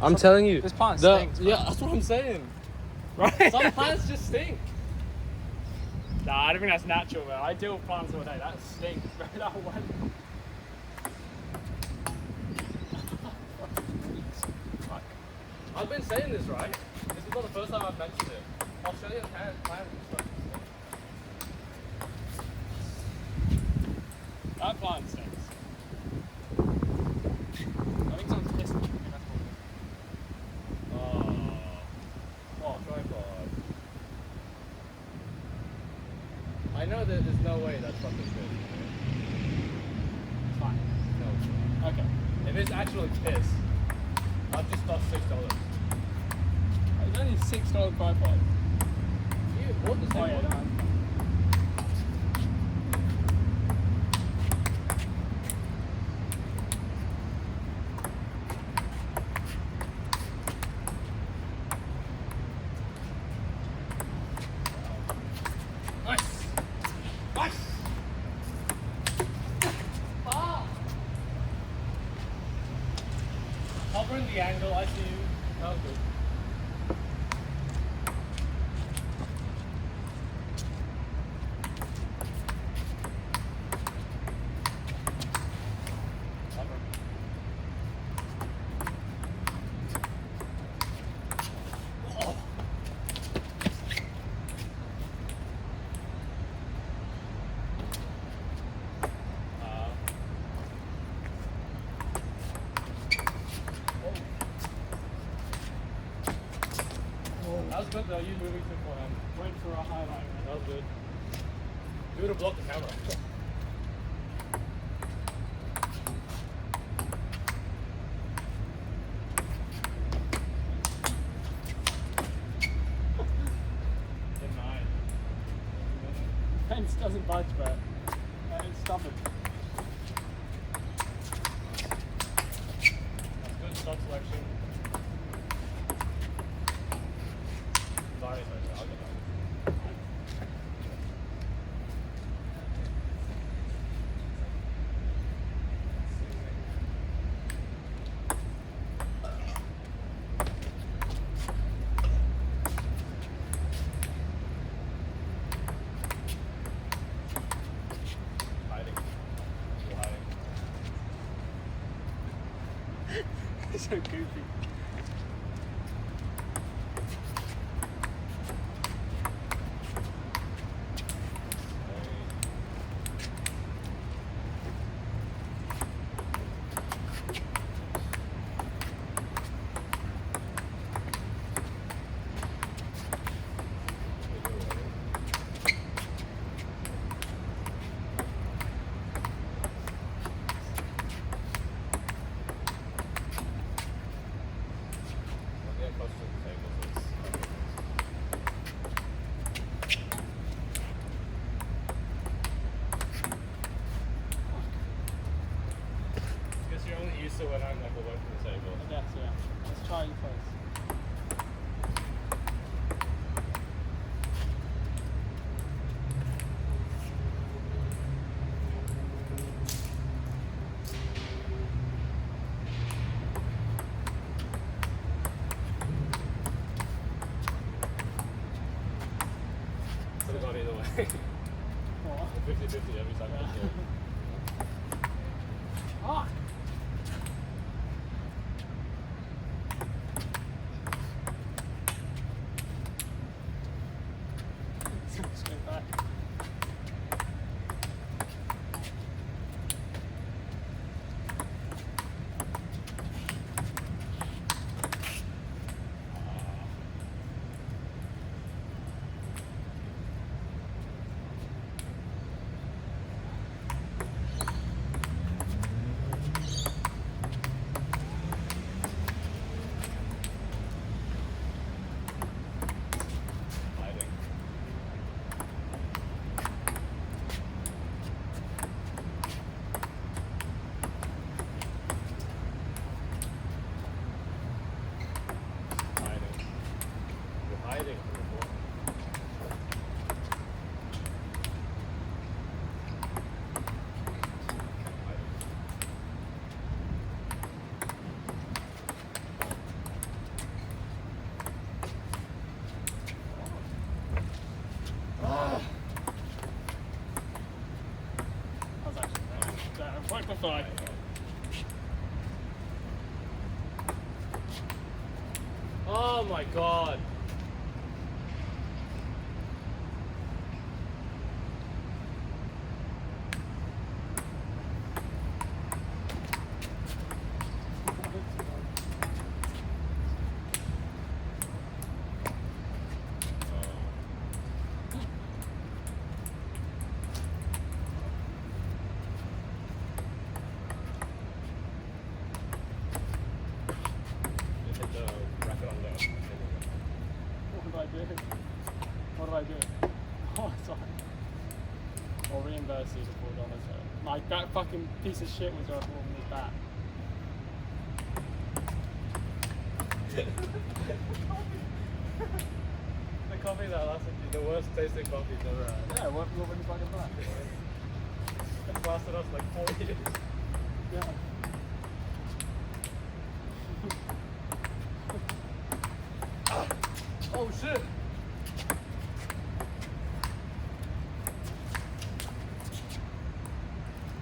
I'm telling you. This plant stinks. Yeah, that's what I'm saying. Right? Some plants just stink. Nah, I don't think that's natural, bro. I deal with plants all day. That stinks, bro. That one. Fuck. I've been saying this, right? This is not the first time I've mentioned it. Australian plants fucking stink. That plant stinks. I think someone's pissed on me. That's what it is. Oh, tripod. I know that there's no way that's fucking good. It's fine. No, it's not. Okay. If it's actually piss, I've just lost $6. It's only $6 tripod. You bought the same one? man. Nice! Nice! Ah! Covering the angle, I see you. That was good. That was good though, you moving too far. Went for a highlight. That was good. You would have blocked the camera. In mine. Fence doesn't budge, but it's stubborn. That's good shot selection. Sorry, I'll get that. Hiding. Still hiding. It's so goofy. Yeah, close to the table, so it's guess you're only used to when I'm like away from the table. I guess, yeah. Let's try you first. Could have gone either way. What? 50-50 every time. Yeah. Yeah. Ah! Straight back. Oh my god. What do I do? Oh, sorry. I'll reimburse you the $4. Like, that fucking piece of shit was worth more than his bat. The coffee that lasted you, the worst tasting coffee you've ever had. Yeah, what when you fucking back? It lasted us like 4 years. Yeah. Oh shit!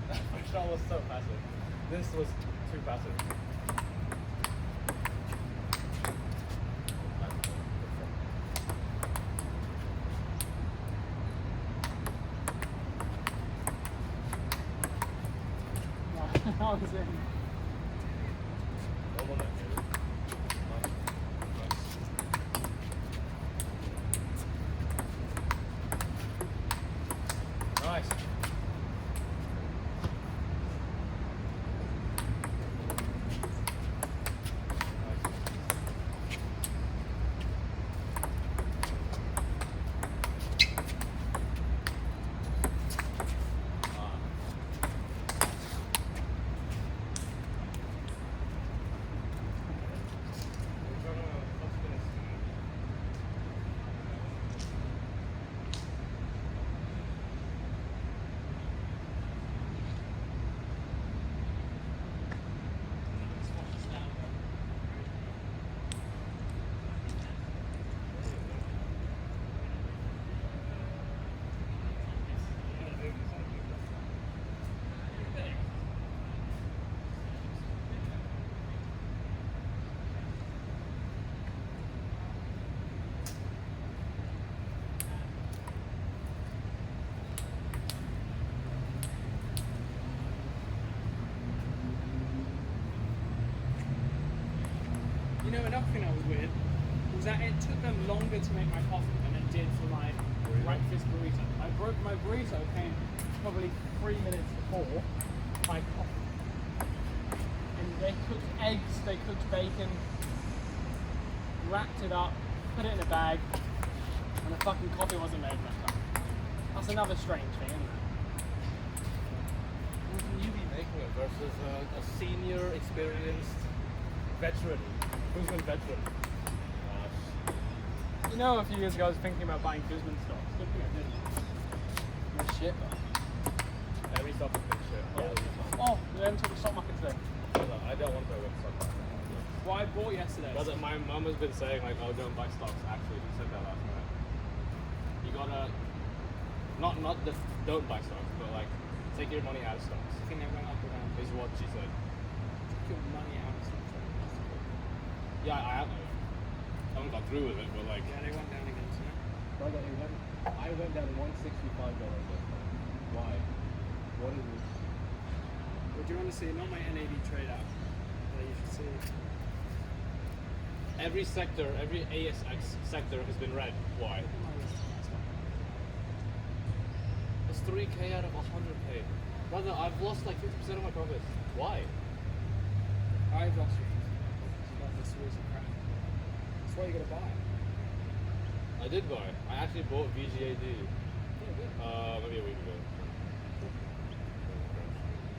That shot was so passive. This was too passive. I was in. Normal net, maybe. Nice. Nice. You know, another thing that was weird was that it took them longer to make my coffee than it did for my breakfast burrito. My burrito came probably 3 minutes before my coffee. And they cooked eggs, they cooked bacon, wrapped it up, put it in a bag, and the fucking coffee wasn't made in that time. That's another strange thing, isn't it? Who can you be making it versus a senior, experienced veteran? Who's been veteran? You know, a few years ago I was thinking about buying Guzman stocks. Good thing I didn't. They're shit though. Every stock has been shit. Yeah. Oh, we haven't took the stock market today. I don't want to go with stock market. Well, I bought yesterday. Brother, my mum has been saying like, oh, don't buy stocks. Actually, she said that last night. You gotta not the don't buy stocks, but like take your money out of stocks. I think they went up around. Is what she said. Take your money out of stocks. Yeah, I haven't got through with it, but like. Yeah, they went down again tonight. Brother, I went down $165 Why? What is this? Well, do you want to see? Not my NAD trade app. But you should see. Every sector, every ASX sector has been red. Why? It's 3K out of 100K. Brother, I've lost like 50% of my profits. Why? I've lost it. This was a crap. That's why you gotta buy. I did buy. I actually bought VGAD. Yeah, Maybe a week ago.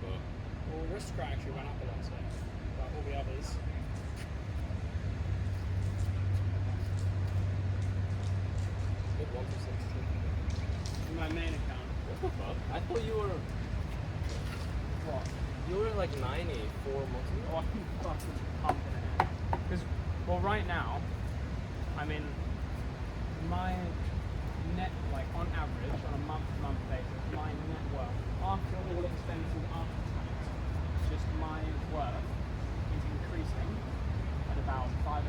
But well, Aristocrat actually went up a lot today. But all the others. good 1%. In my main account. What the fuck? I thought you were. What? You were like 90 4 months ago. Oh, I'm fucking pumping it. Because, well, right now, I'm in my net, like on average, on a month-to-month basis, my net worth, after all expenses, after tax, just my worth is increasing at about 5,500.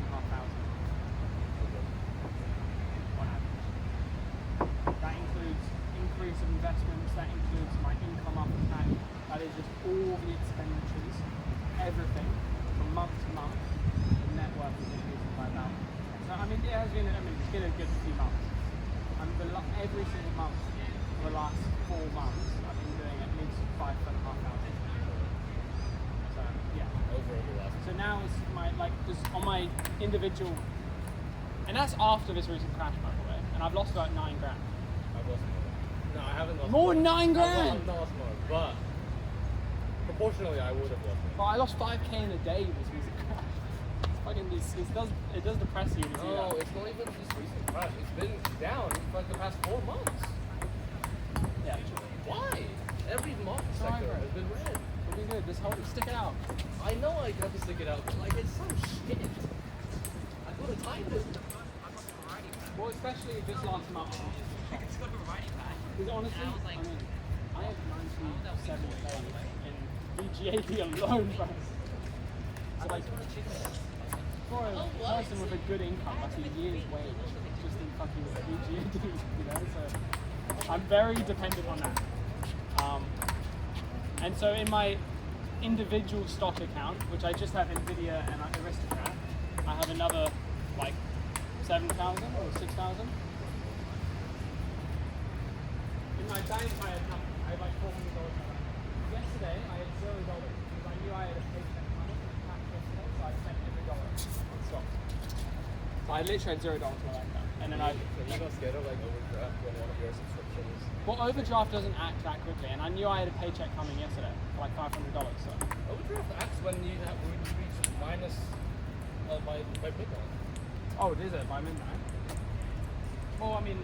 that includes my income after tax. That is just all the expenditures, everything, from month to month. The net worth is increasing by about. So I mean, it has been. I mean, it's been a good few months. Every single month for the last 4 months, I've been doing at least 5,500. So yeah. Over the last. So now it's my just on my individual, and that's after this recent crash, by the way. And I've lost about 9 grand. I've lost more. No, I haven't lost More than 9 grand. I've lost more, but proportionally, I would have lost more. But I lost 5k in a day this recent crash. It's fucking it does depress you when you see No, that. it's not even this recent crash. It's been down for like the past 4 months. Yeah. Why? Every month Sorry, sector bro. has been red. We'll be good. Just hold it, stick it out. I know I got to stick it out, but like it's so shit. I got to time it. Well, especially this last month. Because honestly, I mean, I have 97k in VGAD alone, bro. So like, for a person with a good income, that's a year's wage just in fucking VGAD, you know? So I'm very dependent on that. And so in my individual stock account, which I just have Nvidia and Aristocrat, I have another like 7,000 or 6,000. In my bank, I had nothing. I had like $400 in my bank. Yesterday, I had $0 because I knew I had a paycheck coming yesterday, so I spent every dollar on stock. So I literally had $0 in my bank account. And then So you not scared of like overdraft when one of your subscriptions? well, overdraft doesn't act that quickly, and I knew I had a paycheck coming yesterday for like $500. So Overdraft acts when you reach minus by midnight. oh, it is it by midnight? Well, I mean,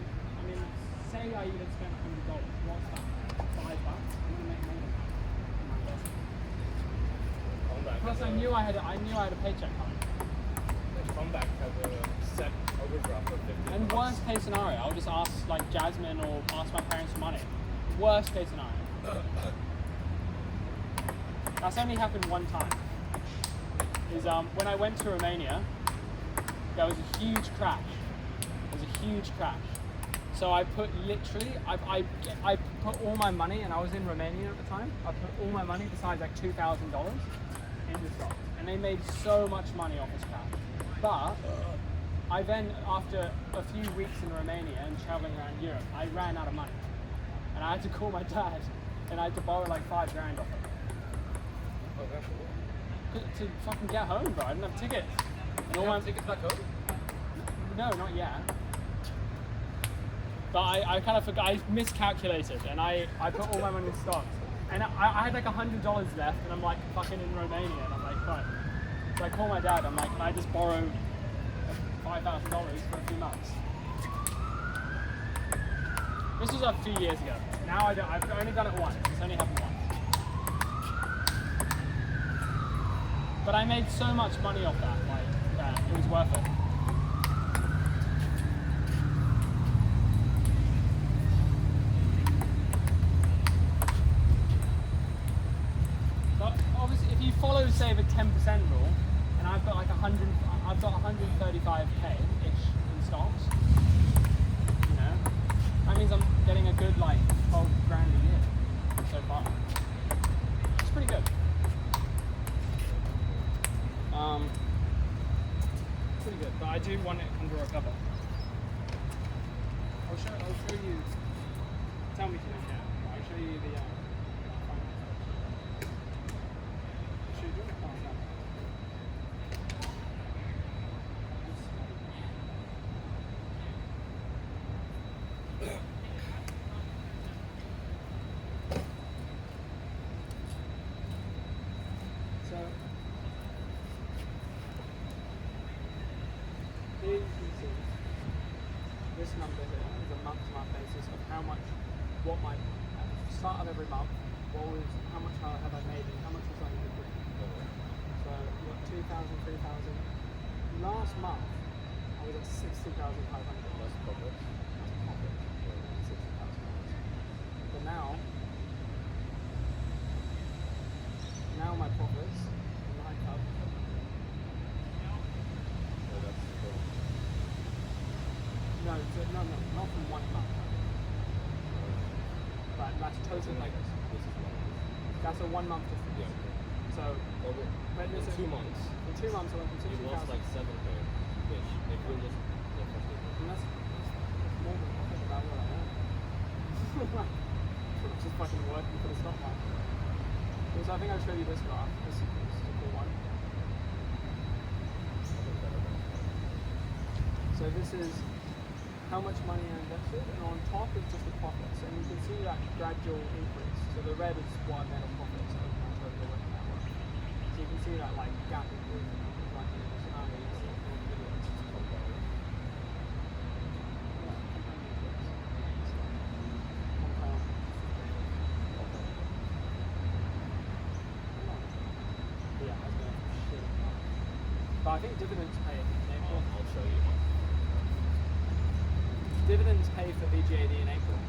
say I even spent $100. What's that? $5? I'm gonna make more than that. in my investment. Comeback. Plus, I knew I had a paycheck coming. Comeback has a set overdraft of 50. And worst case scenario, I'll just ask like Jasmine or ask my parents for money. Worst case scenario. That's only happened one time. Is when I went to Romania, there was a huge crash. There was a huge crash. So I put literally, I put all my money, and I was in Romania at the time. I put all my money besides like $2,000 into stocks, and they made so much money off this crash. But I then, after a few weeks in Romania and traveling around Europe, I ran out of money, and I had to call my dad, and I had to borrow like 5 grand off him Oh, that's cool. to fucking get home, bro. I didn't have tickets. And You all my have tickets back home? No, not yet. But I kind of forgot, I miscalculated, and I put all my money in stocks. And I had like $100 left, and I'm like fucking in Romania, and I'm like, fine. So I call my dad, I'm like, can I just borrow $5,000 for a few months? This was a few years ago. Now I've only done it once, it's only happened once. But I made so much money off that, like, that it was worth it. But obviously, if you follow, say, the 10% rule, and I've got like 135k-ish in stocks, you know, that means I'm getting a good like 12 grand a year so far. It's pretty good. Pretty good, but I do want it under a cover. I'll show you. Tell me if you don't care. I'll show you the. Should do it. Oh, no. So. Here you can see this number here is a month-to-month basis of how much, what my, at the start of every month, how much have I made and how much was I in the group. So you got 2,000, 3,000. Last month, I was at 60,500. Less profit. That's profit. $60,000. But now my profits, like up. Oh, that's cool. No, not from 1 month. But That's total like This is one. that's a 1 month difference. Yeah. So Well, when in this 2 months, in 2 months I went from you 60,000. lost like 7K ish. If you just And that's more than I think about what I earn. It's just fucking working for the stock market. So I think I'll show you this graph. This is a cool one. So this is how much money I invested, and on top is just the profits. And you can see that gradual increase. So the red is what I made of profits over my total working network. So you can see that like gap improvement. Like in this scenario, you see it in videos. It's compounding. Yeah, compounding interest. Compound. Yeah, that's been shit. But I think dividends pay in April. I'll show you. Dividends pay for VGAD in April.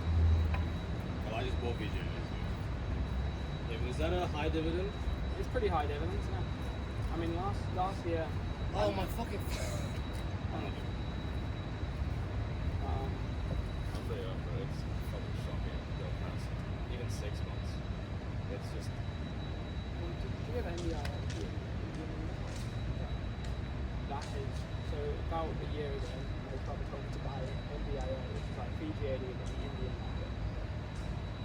Well, I just bought VJ. Yeah, was that a high dividend? It's pretty high dividends, isn't it? I mean, last year. Oh my fucking. Um, I'll tell you what, bro, it's fucking shocking. Real fast. Even 6 months. It's just. do you have NDI? That is so about a year ago. I was probably told me to buy NDIO, which is like VGAD in the Indian market.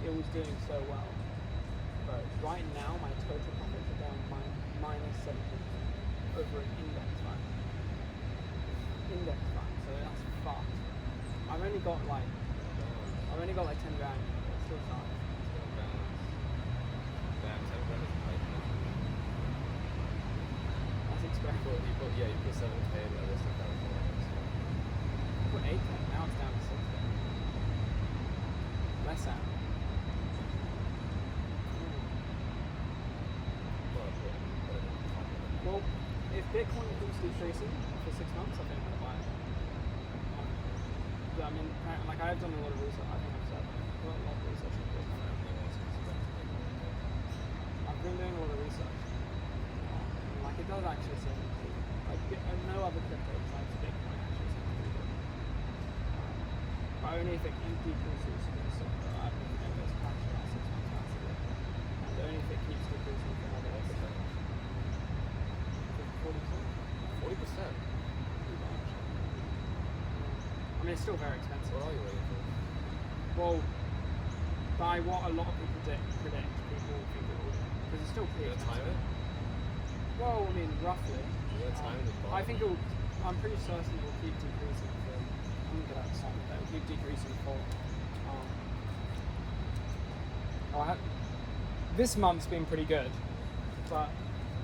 It was doing so well, but right now my total profits are down minus 70% over an index fund. Index fund, so that's fucked. I've only got like 10 grand. It's still fine. Damn, 10 grand is high. That's expensive. You put 7K in the rest of California. I put 8k, now it's down to 6k. Less out. Well, if Bitcoin keeps decreasing for 6 months, I think I'm gonna buy it. Yeah, I mean, like I've done a lot of research. I think I've said a lot of research on Bitcoin. I've been doing a lot of research. Like it does actually seem like no other crypto besides Bitcoin actually seems pretty good. But only if it decreases so I don't know if it's patched about 6 months massively. And only if it keeps decreasing for another 40%. 40%? I mean, it's still very expensive. What are you waiting for? Well, by what a lot of people predict, people think it will, because it's still pretty You gonna time expensive. it? Well, I mean, roughly. You gonna time the I think it will, I'm pretty certain it will keep decreasing for, I'm gonna get out of sight, but it will keep decreasing for, this month's been pretty good, but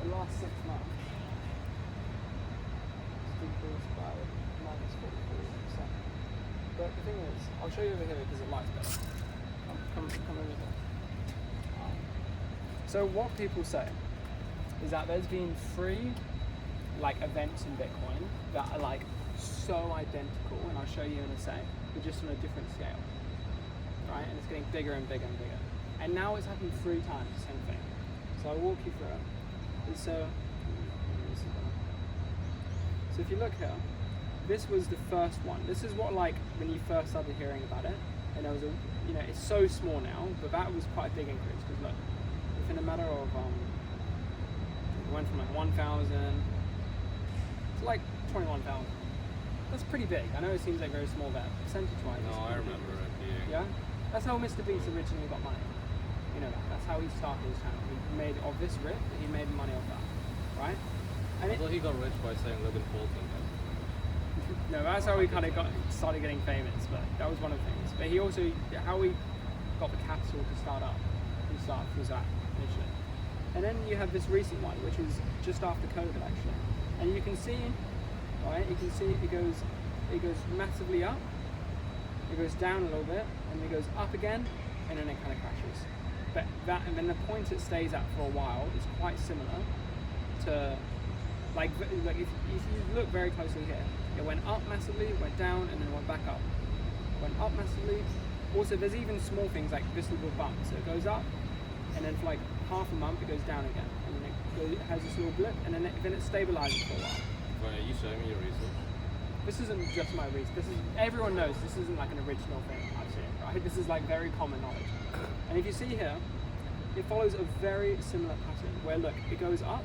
the last 6 months, decreased by minus 44%. But the thing is, I'll show you over here because it lights better. Come over here. So what people say is that there's been 3 like events in Bitcoin that are like so identical, and I'll show you in a sec, but just on a different scale, right? And it's getting bigger and bigger and bigger. And now it's happened 3 times, the same thing. So I'll walk you through it. And so if you look here, this was the first one. This is what, like, when you first started hearing about it, and there was a, you know, it's so small now, but that was quite a big increase, because look, within a matter of, it went from like 1,000 to like 21,000. That's pretty big. I know it seems like very small there, percentage-wise. No, I remember it being. Yeah? That's how Mr. Beast originally got money. You know that. That's how he started his channel. He made, of this rip, he made money off that, right? And I thought he got rich by saying Logan Paul thing. no, that's how he kind of started getting famous, but that was one of the things. But he also, how he got the capital to start up was that, initially. And then you have this recent one, which was just after COVID, actually. And you can see, right, you can see it goes massively up, it goes down a little bit, and it goes up again, and then it kind of crashes. But that, and then the point it stays at for a while is quite similar to, like if you look very closely here, it went up massively, it went down, and then it went back up. Went up massively. Also, there's even small things like this little bump. So it goes up, and then for like half a month it goes down again, and then it has this little blip, and then it stabilizes for a while. Wait, are you showing me your research? this isn't just my research. This is everyone knows this isn't like an original thing I've seen, right? This is like very common knowledge. And if you see here, it follows a very similar pattern where look, it goes up.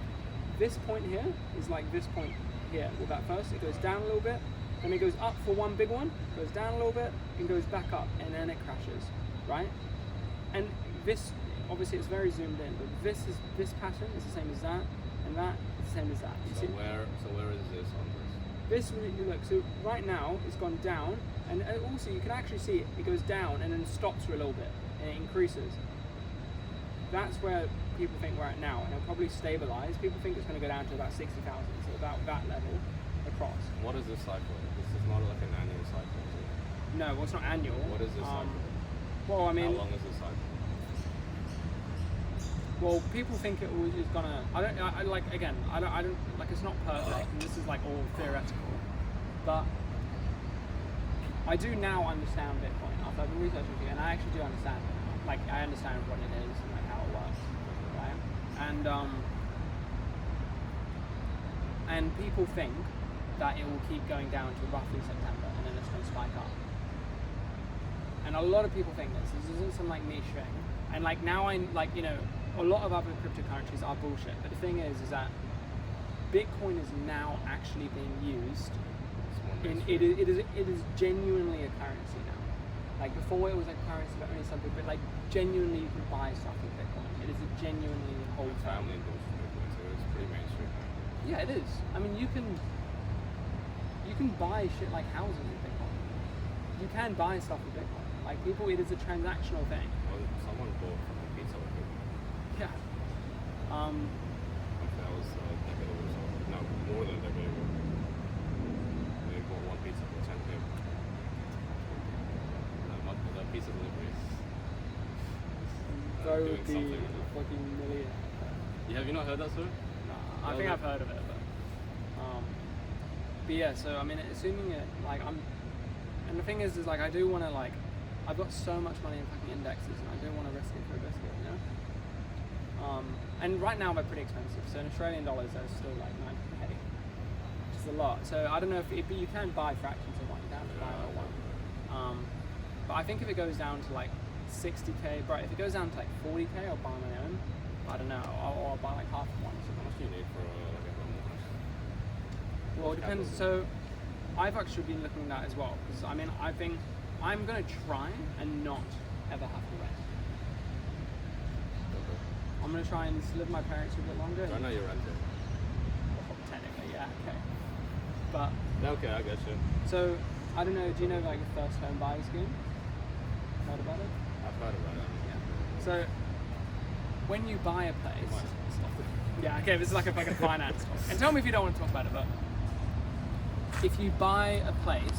This point here is like this point here with that first. It goes down a little bit, then it goes up for one big one, goes down a little bit, and goes back up, and then it crashes, right? And this, obviously, it's very zoomed in, but this pattern is the same as that, and that is the same as that. You So see? where is this on this? This, look, so right now it's gone down, and also you can actually see it goes down and then stops for a little bit, and it increases. That's where people think we're at now, and it'll probably stabilize. People think it's going to go down to about 60,000, so about that level across. What is this cycle? This is not like an annual cycle, is it? No, well, it's not annual. What is this cycle? Well, I mean, How long is this cycle? well, people think it is gonna. I don't like. Again, I don't like. It's not perfect, and this is like all theoretical. But I do now understand Bitcoin after I've been researching it, and I actually do understand it. Like I understand what it is and like how it works, right? And people think that it will keep going down to roughly September, and then it's going to spike up. And a lot of people think this isn't some like niche thing. And like now I'm like, you know, a lot of other cryptocurrencies are bullshit. But the thing is that Bitcoin is now actually being used. It is genuinely a currency now. Like before it was a currency but only something, but like genuinely you can buy stuff with Bitcoin. It is a genuinely whole My family endorses Bitcoin, so it's pretty mainstream now. Yeah, it is. I mean, you can buy shit like houses with Bitcoin. You can buy stuff with Bitcoin. Like people, it is a transactional thing. Well, someone bought fucking pizza with Bitcoin. Yeah. That was a decade ago, so no, more than a decade ago. They bought one pizza for 10K. The pizza delivery is Go doing with the something with it. fucking million. Yeah, have you not heard that story? Nah, I think I've heard of it, but yeah. So I mean, assuming it, like and the thing is like I do want to like, I've got so much money in fucking indexes, and I do want to risk it for a biscuit, you know. And right now they're pretty expensive. So in Australian dollars, they're still like 90k, which is a lot. So I don't know if you can buy fractions of one, you can buy a one. But I think if it goes down to like 60k, bro, if it goes down to like 40k, I'll buy my own. I don't know, or I'll buy like half of one. How much do you need for like a home? Well, it depends. So I've actually been looking at that as well, because I mean, I think I'm gonna try and not ever have to rent. I'm gonna try and live with my parents a bit longer. I know you're renting. Well, technically, yeah, okay. But Okay, I get you. so I don't know. Do you know like the first home buyer scheme? Heard about it? I've heard about it. Yeah. So when you buy a You place, might stop it. yeah, okay, this is like a fucking finance talk. And tell me if you don't want to talk about it, but if you buy a place